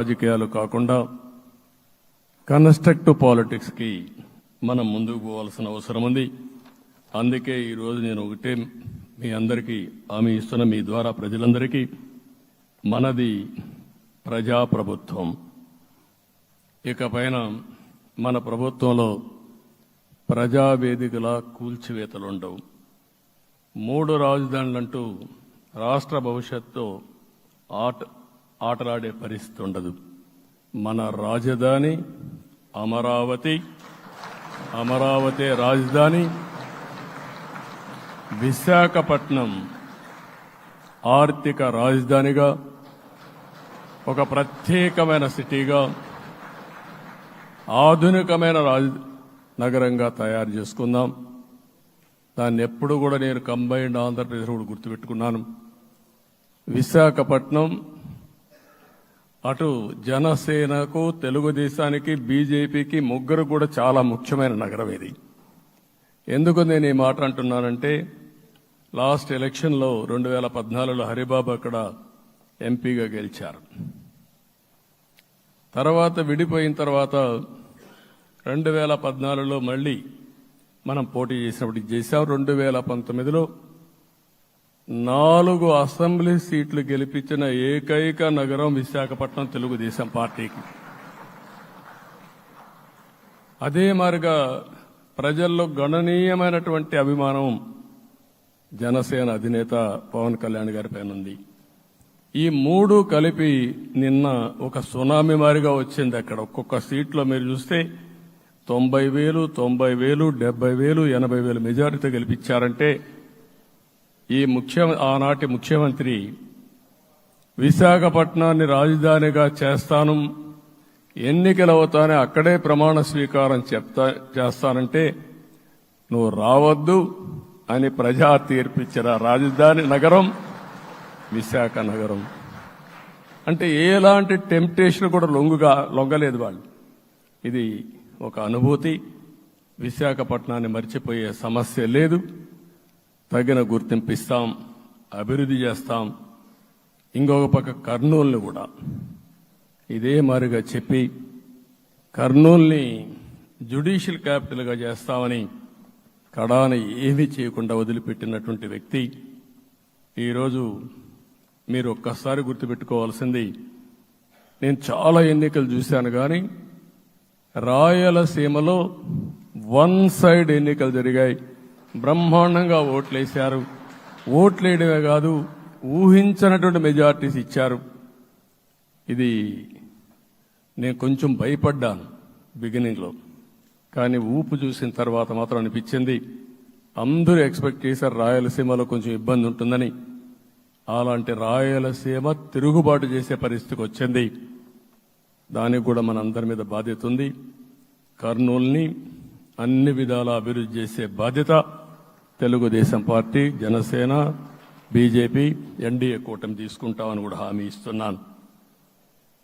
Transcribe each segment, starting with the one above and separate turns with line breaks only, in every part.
రాజకీయాలు కాకుండా constructive politics కి మనం ముందుకు పోవాల్సిన అవసరం ఉంది. అందుకే ఈరోజు నేను ఒకటే మీ అందరికీ హామీ ఇస్తున్న, మీ ద్వారా ప్రజలందరికీ, మనది ప్రజాప్రభుత్వం. ఇకపైన మన ప్రభుత్వంలో ప్రజావేదికల కూల్చివేతలుండవు. 3 రాజధానులంటూ రాష్ట్ర భవిష్యత్తు ఆటలాడే పరిస్థితి ఉండదు. మన రాజధాని అమరావతి, అమరావతి రాజధాని. విశాఖపట్నం ఆర్థిక రాజధానిగా, ఒక ప్రత్యేకమైన సిటీగా, ఆధునికమైన నగరంగా తయారు చేసుకుందాం. దాన్ని ఎప్పుడు కూడా నేను కంబైన్డ్ ఆంధ్రప్రదేశ్ కూడా గుర్తుపెట్టుకున్నాను. విశాఖపట్నం అటు జనసేనకు, తెలుగుదేశానికి, బీజేపీకి ముగ్గురు కూడా చాలా ముఖ్యమైన నగరం ఇది. ఎందుకు నేను ఈ మాట అంటున్నానంటే, లాస్ట్ ఎలక్షన్లో 2014లో హరిబాబు అక్కడ ఎంపీగా గెలిచారు. తర్వాత విడిపోయిన తర్వాత 2014లో మళ్ళీ మనం పోటీ చేసినప్పుడు చేశాం. 2019లో 4 అసెంబ్లీ సీట్లు గెలిపించిన ఏకైక నగరం విశాఖపట్నం తెలుగుదేశం పార్టీకి. అదే మాదిరిగా ప్రజల్లో గణనీయమైనటువంటి అభిమానం జనసేన అధినేత పవన్ కళ్యాణ్ గారి పైన ఉంది. ఈ 3 కలిపి నిన్న ఒక సునామీ మారిగా వచ్చింది. అక్కడ ఒక్కొక్క సీట్లో మీరు చూస్తే 90,000, 90,000, 70,000, 80,000 మెజారిటీతో గెలిపించారంటే ఆనాటి ముఖ్యమంత్రి విశాఖపట్నాన్ని రాజధానిగా చేస్తాను, ఎన్నికలు అవుతానే అక్కడే ప్రమాణ స్వీకారం చేస్తానంటే నువ్వు రావద్దు అని ప్రజా తీర్పిచ్చిన రాజధాని నగరం విశాఖ నగరం. అంటే ఎలాంటి టెంప్టేషన్ కూడా లొంగలేదు వాళ్ళు. ఇది ఒక అనుభూతి. విశాఖపట్నాన్ని మర్చిపోయే సమస్య లేదు. తగిన గుర్తింపు ఇస్తాం, అభివృద్ధి చేస్తాం. ఇంకొక పక్క కర్నూలుని కూడా ఇదే మాదిరిగా చెప్పి కర్నూలుని జ్యుడిషియల్ క్యాపిటల్గా చేస్తామని కడాన ఏమీ చేయకుండా వదిలిపెట్టినటువంటి వ్యక్తి. ఈరోజు మీరు ఒక్కసారి గుర్తుపెట్టుకోవాల్సింది, నేను చాలా ఎన్నికలు చూశాను కానీ రాయలసీమలో 1 సైడ్ ఎన్నికలు జరిగాయి. బ్రహ్మాండంగా ఓట్లేశారు. ఓట్లేయడమే కాదు, ఊహించినటువంటి మెజార్టీస్ ఇచ్చారు. ఇది నేను కొంచెం భయపడ్డాను బిగినింగ్లో, కానీ ఊపు చూసిన తర్వాత మాత్రం అనిపించింది అందరూ ఎక్స్పెక్ట్ చేశారు రాయలసీమలో కొంచెం ఇబ్బంది ఉంటుందని. అలాంటి రాయలసీమ తిరుగుబాటు చేసే పరిస్థితికి వచ్చింది. దానికి కూడా మనందరి మీద బాధ్యత ఉంది. కర్నూలుని అన్ని విధాలా అభివృద్ధి చేసే బాధ్యత Telugu Desam party, Janasena, BJP, NDA కూటమి తీసుకుంటామని కూడా హామీ ఇస్తున్నాను.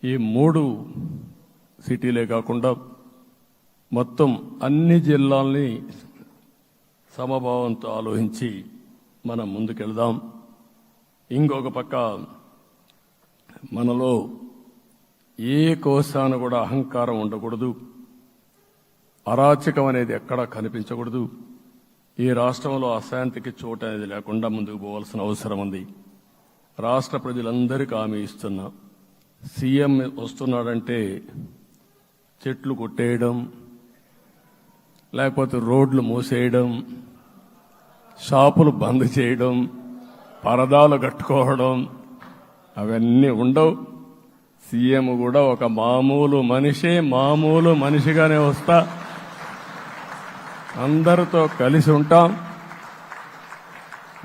ఈ 3 సిటీలే కాకుండా మొత్తం అన్ని జిల్లాల్ని సమభావంతో ఆలోచించి మనం ముందుకెళ్దాం. ఇంకొక పక్క మనలో ఏ కోశాన కూడా అహంకారం ఉండకూడదు, అరాచకం అనేది ఎక్కడా కనిపించకూడదు. ఈ రాష్ట్రంలో అశాంతికి చోటు అనేది లేకుండా ముందుకు పోవాల్సిన అవసరం ఉంది. రాష్ట్ర ప్రజలందరికీ హామీ ఇస్తున్నా, సీఎం వస్తున్నాడంటే చెట్లు కొట్టేయడం, లేకపోతే రోడ్లు మూసేయడం, షాపులు బంద్ చేయడం, పరదాలు కట్టుకోవడం అవన్నీ ఉండవు. సీఎం కూడా ఒక మామూలు మనిషిగానే వస్తా, అందరితో కలిసి ఉంటాం.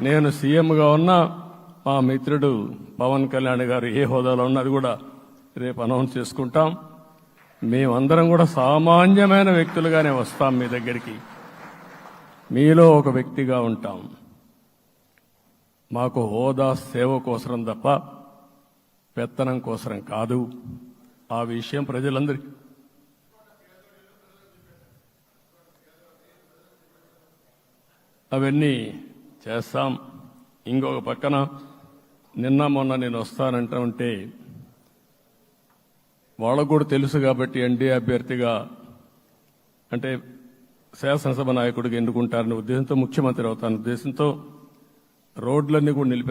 నేను సీఎంగా ఉన్నా, మా మిత్రుడు పవన్ కళ్యాణ్ గారు ఏ హోదాలో ఉన్నది కూడా రేపు అనౌన్స్ చేసుకుంటాం. మేమందరం కూడా సామాన్యమైన వ్యక్తులుగానే వస్తాం మీ దగ్గరికి. మీలో ఒక వ్యక్తిగా ఉంటాం. మాకు హోదా సేవ కోసరం తప్ప పెత్తనం కోసరం కాదు. ఆ విషయం ప్రజలందరికీ అవన్నీ చేస్తాం. ఇంకొక పక్కన నిన్న మొన్న నేను వస్తానంటే వాళ్ళకు కూడా తెలుసు కాబట్టి ఎన్డీఏ అభ్యర్థిగా అంటే శాసనసభ నాయకుడిగా ఎన్నుకుంటారనే ఉద్దేశంతో ముఖ్యమంత్రి అవుతాను ఉద్దేశంతో రోడ్లన్నీ కూడా నిలిపి